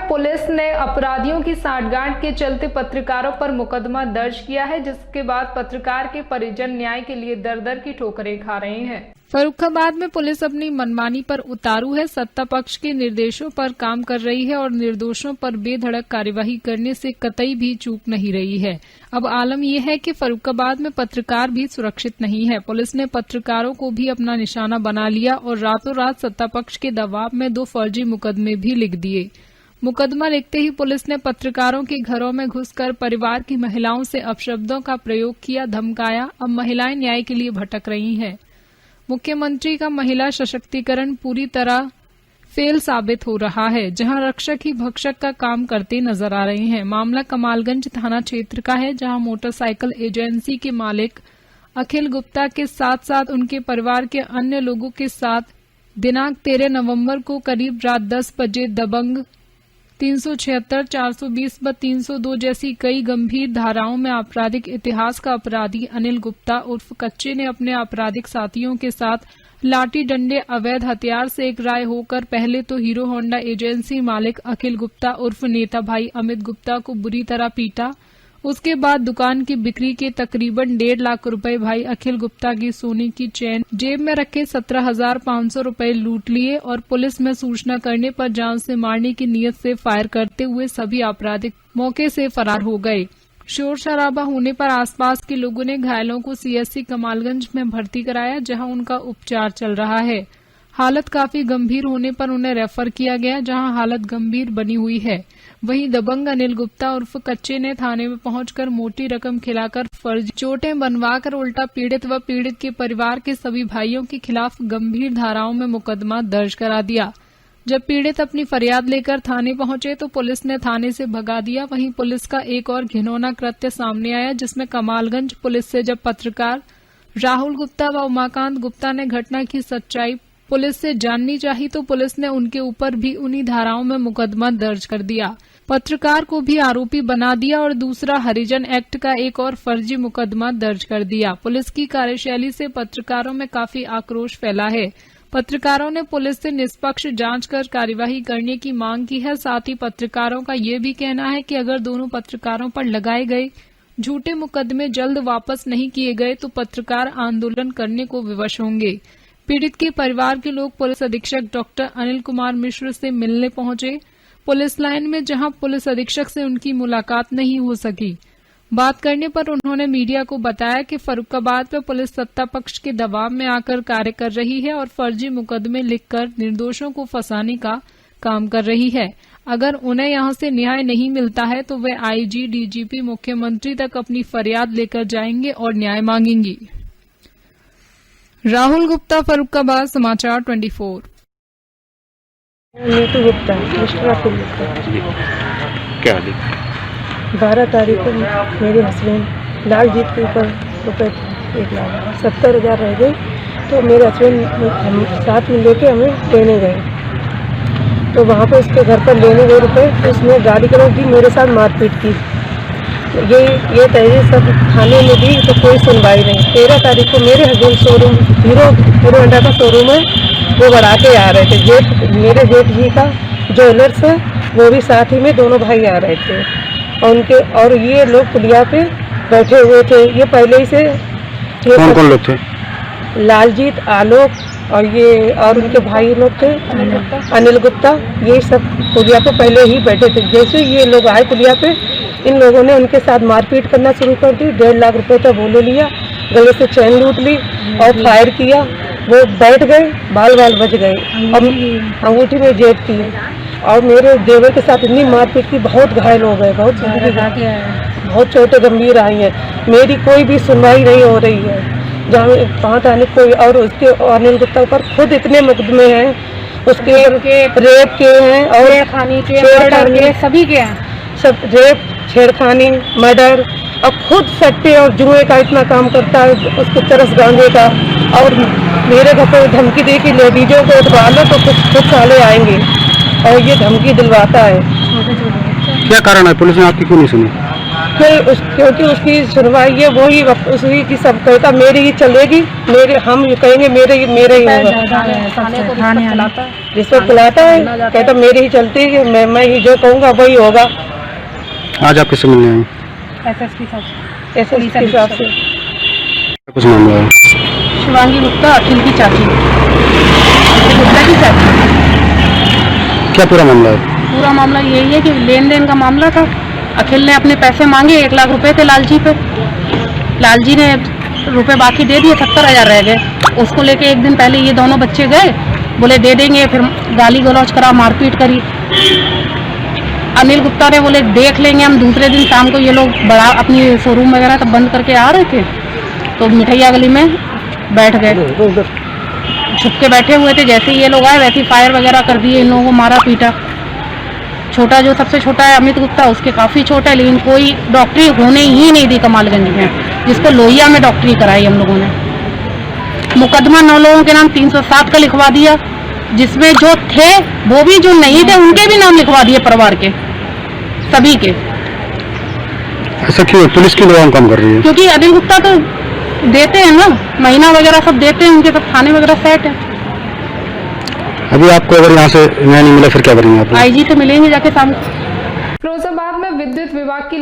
में पुलिस ने अपराधियों की सांठगांठ के चलते पत्रकारों पर मुकदमा दर्ज किया है, जिसके बाद पत्रकार के परिजन न्याय के लिए दर-दर की ठोकरें खा रहे हैं। फर्रुखाबाद में पुलिस अपनी मनमानी पर उतारू है, सत्ता पक्ष के निर्देशों पर काम कर रही है और निर्दोषों पर बेधड़क कार्यवाही करने से कतई भी चूक नहीं रही है। अब आलम यह है कि फर्रुखाबाद में पत्रकार भी सुरक्षित नहीं है। पुलिस ने पत्रकारों को भी अपना निशाना बना लिया और रातों रात सत्ता पक्ष के दबाव में 2 फर्जी मुकदमे भी लिख दिए। मुकदमा लिखते ही पुलिस ने पत्रकारों के घरों में घुसकर परिवार की महिलाओं से अपशब्दों का प्रयोग किया, धमकाया। अब महिलाएं न्याय के लिए भटक रही हैं। मुख्यमंत्री का महिला सशक्तिकरण पूरी तरह फेल साबित हो रहा है, जहां रक्षक ही भक्षक का काम करते नजर आ रहे हैं। मामला कमालगंज थाना क्षेत्र का है, जहां मोटरसाइकिल एजेंसी के मालिक अखिल गुप्ता के साथ साथ उनके परिवार के अन्य लोगों के साथ दिनांक 13 नवंबर को करीब रात 10 बजे दबंग 376, 420 व 302 जैसी कई गंभीर धाराओं में आपराधिक इतिहास का अपराधी अनिल गुप्ता उर्फ कच्चे ने अपने आपराधिक साथियों के साथ लाठी डंडे, अवैध हथियार से एक राय होकर पहले तो हीरो होंडा एजेंसी मालिक अखिल गुप्ता उर्फ नेता भाई अमित गुप्ता को बुरी तरह पीटा। उसके बाद दुकान की बिक्री के तकरीबन 1.5 लाख रुपए भाई अखिल गुप्ता की सोने की चेन, जेब में रखे 17,500 रुपए लूट लिए और पुलिस में सूचना करने पर जान से मारने की नीयत से फायर करते हुए सभी आपराधिक मौके से फरार हो गए। शोर शराबा होने पर आसपास के लोगों ने घायलों को सीएससी कमालगंज में भर्ती कराया, जहां उनका उपचार चल रहा है। हालत काफी गंभीर होने पर उन्हें रेफर किया गया, जहां हालत गंभीर बनी हुई है। वहीं दबंग अनिल गुप्ता उर्फ कच्चे ने थाने में पहुंचकर मोटी रकम खिलाकर फर्जी चोटें बनवाकर उल्टा पीड़ित व पीड़ित के परिवार के सभी भाइयों के खिलाफ गंभीर धाराओं में मुकदमा दर्ज करा दिया। जब पीड़ित अपनी फरियाद लेकर थाने पहुंचे तो पुलिस ने थाने से भगा दिया। वहीं पुलिस का एक और घिनौना कृत्य सामने आया, जिसमें कमालगंज पुलिस से जब पत्रकार राहुल गुप्ता व उमाकांत गुप्ता ने घटना की सच्चाई पुलिस से जाननी चाही तो पुलिस ने उनके ऊपर भी उन्हीं धाराओं में मुकदमा दर्ज कर दिया। पत्रकार को भी आरोपी बना दिया और दूसरा हरिजन एक्ट का एक और फर्जी मुकदमा दर्ज कर दिया। पुलिस की कार्यशैली से पत्रकारों में काफी आक्रोश फैला है। पत्रकारों ने पुलिस से निष्पक्ष जांच कर कार्यवाही करने की मांग की है। साथ ही पत्रकारों का ये भी कहना है कि अगर दोनों पत्रकारों पर लगाए गए झूठे मुकदमे जल्द वापस नहीं किए गए तो पत्रकार आंदोलन करने को विवश होंगे। पीड़ित के परिवार के लोग पुलिस अधीक्षक डॉक्टर अनिल कुमार मिश्र से मिलने पहुंचे पुलिस लाइन में, जहां पुलिस अधीक्षक से उनकी मुलाकात नहीं हो सकी। बात करने पर उन्होंने मीडिया को बताया कि फर्रुखाबाद में पुलिस सत्ता पक्ष के दबाव में आकर कार्य कर रही है और फर्जी मुकदमे लिखकर निर्दोषों को फंसाने का काम कर रही है। अगर उन्हें यहां से न्याय नहीं मिलता है तो वे आईजी, डीजीपी, मुख्यमंत्री तक अपनी फरियाद लेकर जाएंगे और न्याय मांगेंगी। राहुल गुप्ता, फर्रुखाबाद, समाचार 24। नीतू गुप्ता, मिस्टर अखिल गुप्ता। क्या 12 तारीख को मेरे हस्बैंड लालजीत के ऊपर रुपये 1,70,000 रह गए, तो मेरे हस्बैंड हम साथ में लेके हमें लेने गए। तो वहाँ पे उसके घर पर लेने गए रुपये, उसने गाड़ी करो की मेरे साथ मारपीट की। ये तहरीर सब थाने में दी तो कोई सुनवाई नहीं। 13 तारीख को मेरे हस्बैंड शोरूम हीरो होंडा का शोरूम है, वो बढ़ा के आ रहे थे। मेरे जेठ जी का ज्वेलर्स है, वो भी साथ ही में दोनों भाई आ रहे थे और ये लोग पुलिया पे बैठे हुए थे। ये पहले ही से कौन लोग थे? लालजीत, आलोक और उनके भाई लोग थे अनिल गुप्ता। ये सब पुलिया पे पहले ही बैठे थे। जैसे ये लोग आए पुलिया पे, इन लोगों ने उनके साथ मारपीट करना शुरू कर दी। 1.5 लाख रुपए तक वो ले लिया, गले से चैन लूट ली और फायर किया। वो बैठ गए, बाल बच गए और अंगूठी में जेब थी। और मेरे देवर के साथ इतनी मारपीट की, बहुत घायल हो गए, बहुत चोटें गंभीर आई हैं। मेरी कोई भी सुनवाई नहीं हो रही है। जहाँ 5 तारीख को और उसके अनिल गुप्ता पर खुद इतने मुकदमे हैं, उसके रेप के हैं और छेड़खानी के, सभी के हैं, सब रेप, छेड़खानी, मर्डर, और खुद सट्टे और जुए का इतना काम करता है, उसको तरस गांजे का। और मेरे घर पर धमकी दे कि लेडीजों को उठवा लो तो कुछ साले आएंगे, और ये धमकी दिलवाता है। क्या कारण है, पुलिस ने आपकी क्यों नहीं सुनी? फिर क्योंकि उसकी सुनवाई है वही उसी की सब कहता मेरी ही चलेगी, मेरे हम कहेंगे मेरे ही होगा। रिश्वत खिलाता है, कहता मेरी ही चलती है, मैं ही जो कहूँगा वही होगा। आज आप किससे मिलने आई? एसएसपी साहब से। कुछ मामला है? शिवांगी गुप्ता, अखिल की चाची, गुप्ता की चाची। क्या पूरा मामला है? पूरा मामला यही है कि लेन देन का मामला था। अखिल ने अपने पैसे मांगे, 1 लाख रुपए थे लालजी पे। लालजी ने रुपए बाकी दे दिए, 70,000 रह गए। उसको लेके एक दिन पहले ये दोनों बच्चे गए, बोले दे देंगे, फिर गाली गलौज करा, मारपीट करी। अनिल गुप्ता ने बोले देख लेंगे हम। दूसरे दिन शाम को ये लोग बड़ा अपनी शोरूम वगैरह तब बंद करके आ रहे थे, तो मिठैया गली में बैठ गए, छुप के बैठे हुए थे। जैसे ये लोग आए वैसे ही फायर वगैरह कर दिए, इन लोगों को मारा पीटा। छोटा जो सबसे छोटा है अमित गुप्ता, उसके काफ़ी छोटा है, लेकिन कोई डॉक्टरी होने ही नहीं दी कमालगंज में, जिसको लोहिया में डॉक्टरी कराई हम लोगों ने। मुकदमा 9 लोगों के नाम 307 का लिखवा दिया, जिसमें जो थे वो भी, जो नहीं थे उनके भी नाम लिखवा दिए, परिवार के सभी के। ऐसा क्यों? पुलिस की दबाव काम कर रही है? क्योंकि अनिल गुप्ता तो देते हैं ना, महीना वगैरह सब देते हैं, उनके सब थाने वगैरह सेट है। अभी आपको अगर यहाँ से न्याय नहीं मिला फिर क्या करेंगे आप? आईजी से मिलेंगे जाके शाम को। फिरोजाबाद में विद्युत विभाग की